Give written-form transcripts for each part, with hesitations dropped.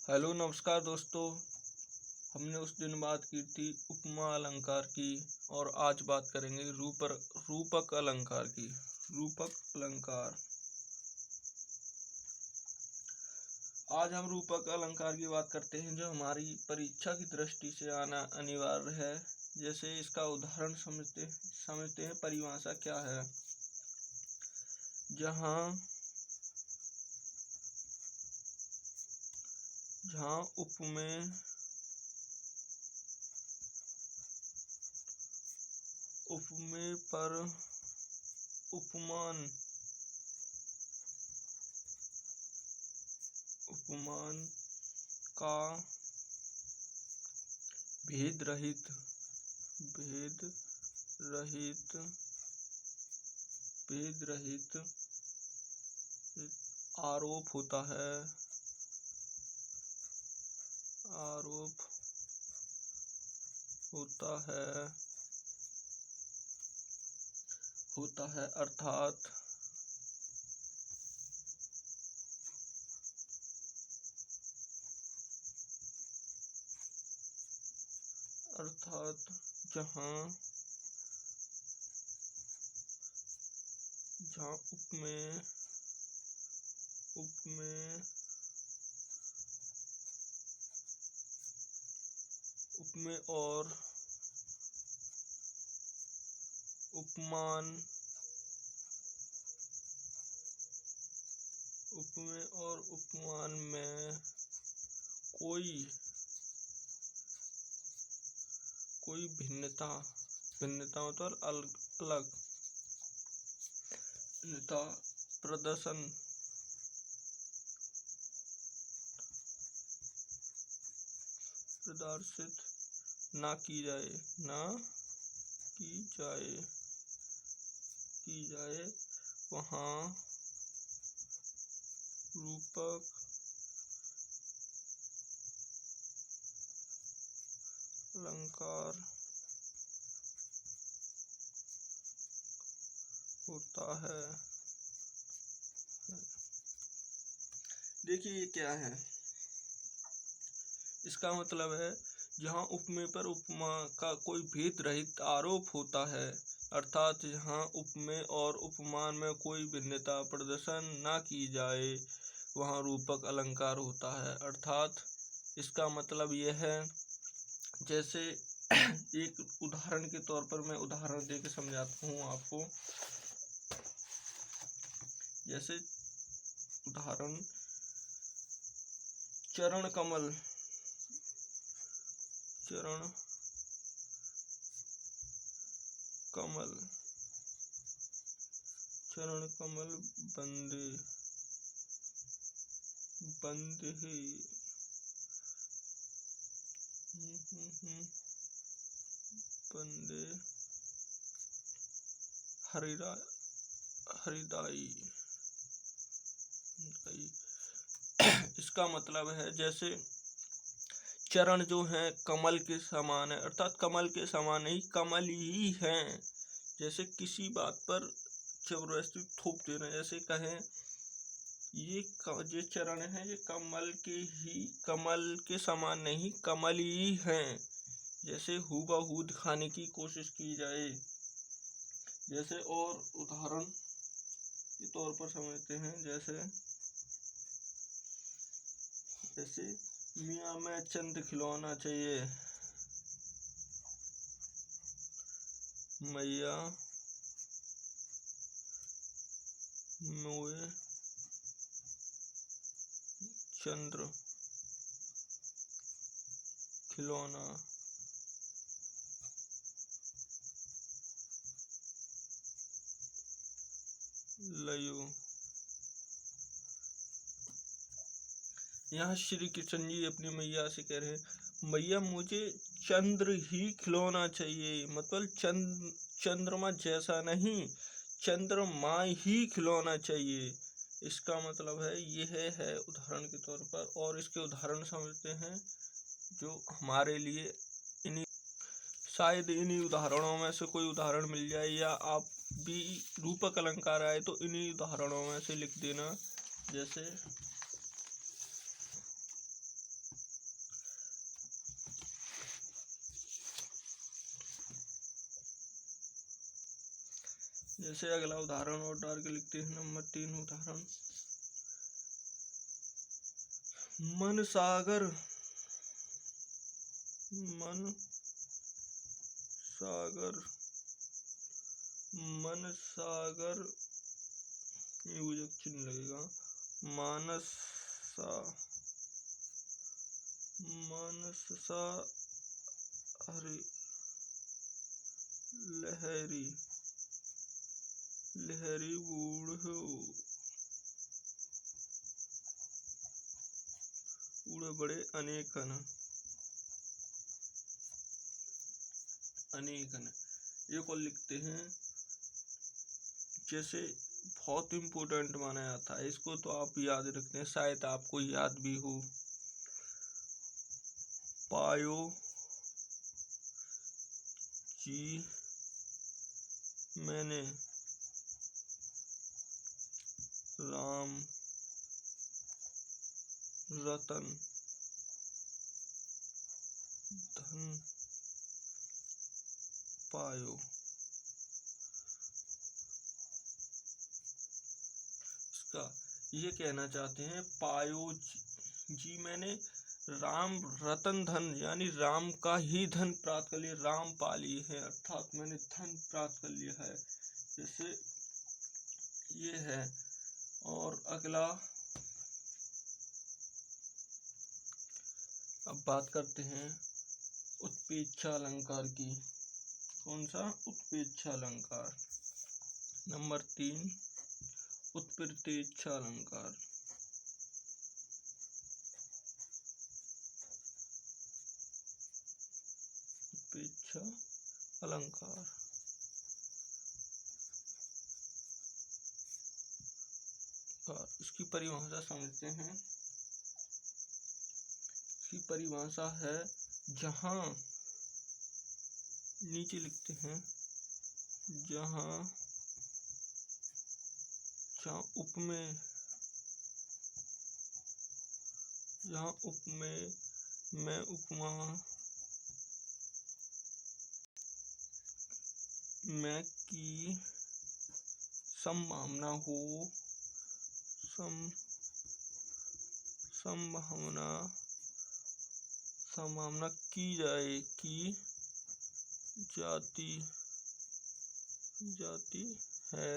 Hello नमस्कार दोस्तों। हमने उस दिन बात की थी उपमा अलंकार की और आज बात करेंगे रूपक अलंकार की। रूपक अलंकार। आज हम रूपक अलंकार की बात करते हैं जो हमारी परीक्षा की दृष्टि से आना अनिवार्य है। जैसे इसका उदाहरण समझते हैं परिभाषा क्या है। जहाँ उपमेय पर उपमान का भेद रहित आरोप होता है अर्थात जहाँ उपमेय और उपमान में कोई भिन्नता मतलब अलग प्रदर्शित ना की जाए वहाँ रूपक अलंकार होता है। देखिए ये क्या है। इसका मतलब है जहाँ उपमेय पर उपमा का कोई भेद रहित आरोप होता है अर्थात जहाँ उपमेय और उपमान में कोई भिन्नता प्रदर्शन ना की जाए वहाँ रूपक अलंकार होता है। अर्थात इसका मतलब यह है, जैसे एक उदाहरण के तौर पर मैं उदाहरण देकर समझाता हूँ आपको। जैसे उदाहरण चरण कमल बंदे हरिदाई। इसका मतलब है जैसे चरण जो है कमल के समान है अर्थात कमल के समान नहीं कमल ही हैं। जैसे किसी बात पर जबरदस्ती थोप देना, जैसे कहें ये जो चरण है ये कमल के समान नहीं कमल ही हैं। जैसे हूबहू दिखाने की कोशिश की जाए। जैसे और उदाहरण के तौर पर समझते हैं। जैसे मियाँ में चंद खिलौना चाहिए, मैया मोए चंद्र खिलौना। लयो। यहाँ श्री कृष्ण जी अपनी मैया से कह रहे हैं मैया मुझे चंद्र ही खिलौना चाहिए, मतलब चंद्रमा जैसा नहीं चंद्रमा ही खिलौना चाहिए। इसका मतलब है यह है उदाहरण के तौर पर। और इसके उदाहरण समझते हैं जो हमारे लिए शायद इन्हीं उदाहरणों में से कोई उदाहरण मिल जाए या आप भी रूपक अलंकार आए तो इन्हीं उदाहरणों में से लिख देना। जैसे जैसे अगला उदाहरण और डाल के लिखते हैं। नंबर 3 उदाहरण, मन सागर योजक चिन्ह लगेगा। मानसा अरे लहरी बूढ़ो बूढ़े बड़े अनेकन। एक और लिखते हैं, जैसे बहुत इम्पोर्टेंट माना जाता है, इसको तो आप याद रखते हैं, शायद आपको याद भी हो। पायो जी मैंने राम रतन धन पायो। इसका ये कहना चाहते हैं, पायो जी मैंने राम रतन धन, यानी राम का ही धन प्राप्त कर लिया, राम पा लिए है, अर्थात मैंने धन प्राप्त कर लिया है। जैसे ये है। और अगला अब बात करते हैं उत्प्रेक्षा अलंकार की। कौन सा? उत्प्रेक्षा अलंकार। नंबर 3 उत्प्रेक्षा अलंकार। उत्प्रेक्षा अलंकार इसकी परिभाषा समझते हैं। इसकी परिभाषा है, जहाँ नीचे लिखते हैं, जहाँ उपमेय में उपमा में की संभावना हो, संभावना की जाती है,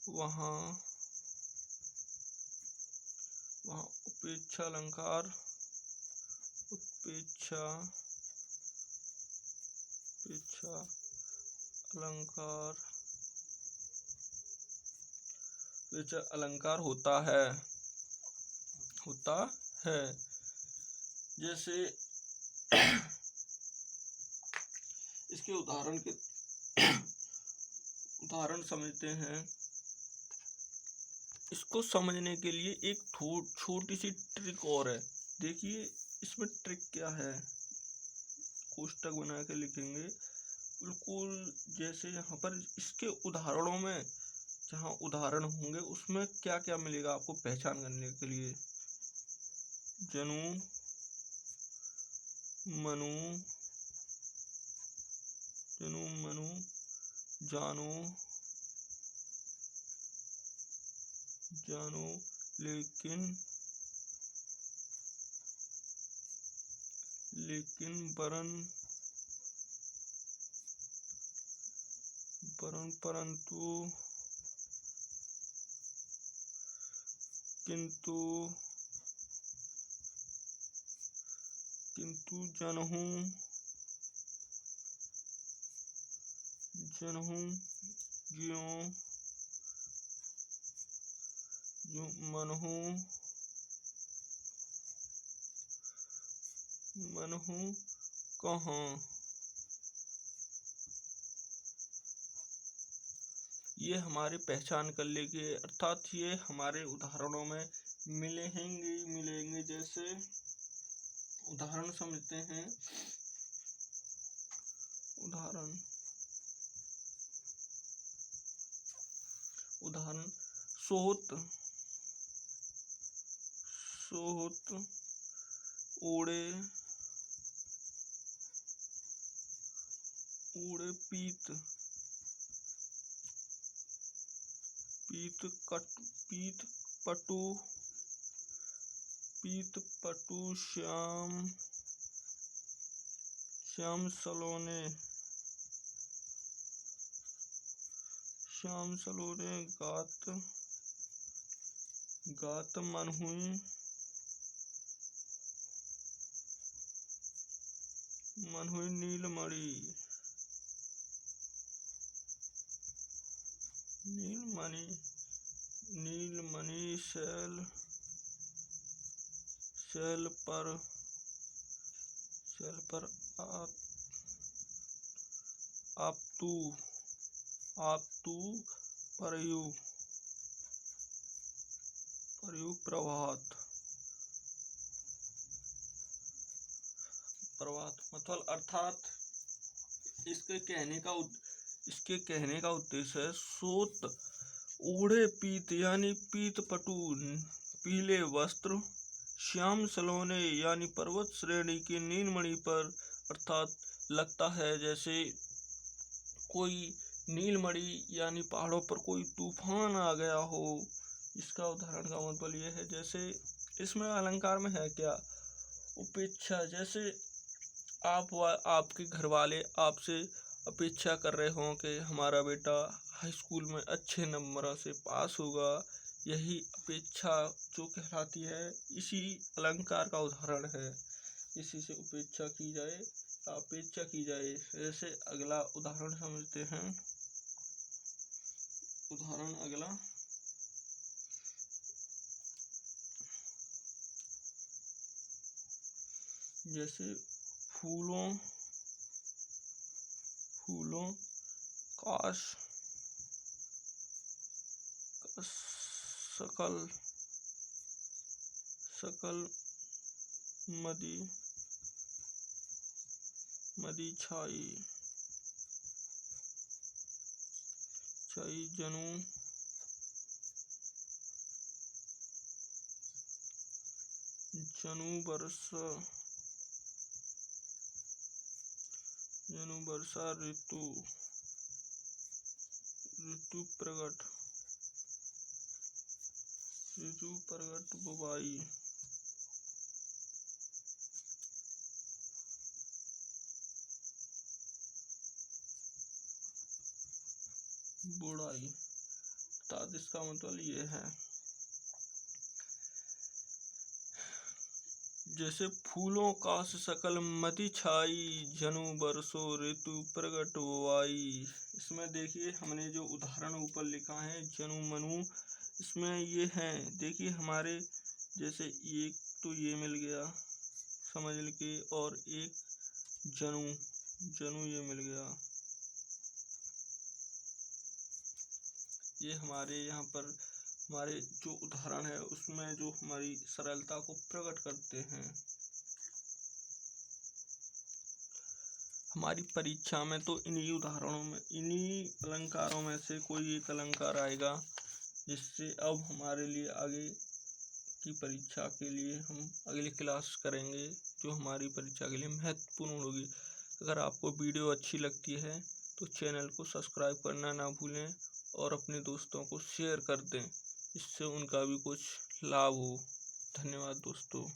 वहाँ उत्प्रेक्षा अलंकार अलंकार होता है। जैसे इसके उदाहरण समझते हैं। इसको समझने के लिए एक छोटी सी ट्रिक और है। देखिए इसमें ट्रिक क्या है, कोष्टक बना के लिखेंगे बिल्कुल। जैसे यहाँ पर इसके उदाहरणों में जहाँ उदाहरण होंगे उसमें क्या क्या मिलेगा आपको पहचान करने के लिए। जनु मनु जानो लेकिन वरन परंतु किंतु जनहूँ ज्यों मनहूँ कहाँ। ये हमारे पहचान कर लेंगे, अर्थात ये हमारे उदाहरणों में मिलेंगे। जैसे उदाहरण समझते हैं। उदाहरण सोहत ओढ़े पीत पीत पटु श्याम सलोने गात मनहुई नीलमणि शैल पर आपतु परयु प्रभात मतलब अर्थात इसके कहने का उद्देश्य है सोत ओढ़े पीत यानी पीत पटु पीले वस्त्र, श्याम सलोने यानी पर्वत श्रेणी की नीलमणि पर, अर्थात लगता है जैसे कोई नीलमणि यानी पहाड़ों पर कोई तूफान आ गया हो। इसका उदाहरण का मतलब यह है, जैसे इसमें अलंकार में है क्या, उपेक्षा। जैसे आपके घर वाले आपसे अपेक्षा कर रहे हों कि हमारा बेटा हाई स्कूल में अच्छे नंबरों से पास होगा, यही अपेक्षा जो कहलाती है, इसी अलंकार का उदाहरण है। इसी से अपेक्षा की जाए। जैसे अगला उदाहरण समझते हैं। उदाहरण अगला, जैसे फूलों काश सकल मदी छाई जनु वर्षा ऋतु प्रगट बुवाई। बुढ़ाई। अर्थात इसका मतलब ये है, जैसे फूलों का सकल मति छाई जनु बरसो ऋतु प्रगट बुवाई। इसमें देखिए हमने जो उदाहरण ऊपर लिखा है जनु मनु, इसमें ये है देखिए हमारे, जैसे एक तो ये मिल गया समझ लीजिए, और एक जनु ये मिल गया। ये हमारे यहाँ पर हमारे जो उदाहरण है उसमें जो हमारी सरलता को प्रकट करते हैं। हमारी परीक्षा में तो इन्हीं उदाहरणों में, इन्हीं अलंकारों में से कोई एक अलंकार आएगा, जिससे अब हमारे लिए आगे की परीक्षा के लिए हम अगली क्लास करेंगे, जो हमारी परीक्षा के लिए महत्वपूर्ण होगी। अगर आपको वीडियो अच्छी लगती है तो चैनल को सब्सक्राइब करना ना भूलें और अपने दोस्तों को शेयर कर दें, इससे उनका भी कुछ लाभ हो। धन्यवाद दोस्तों।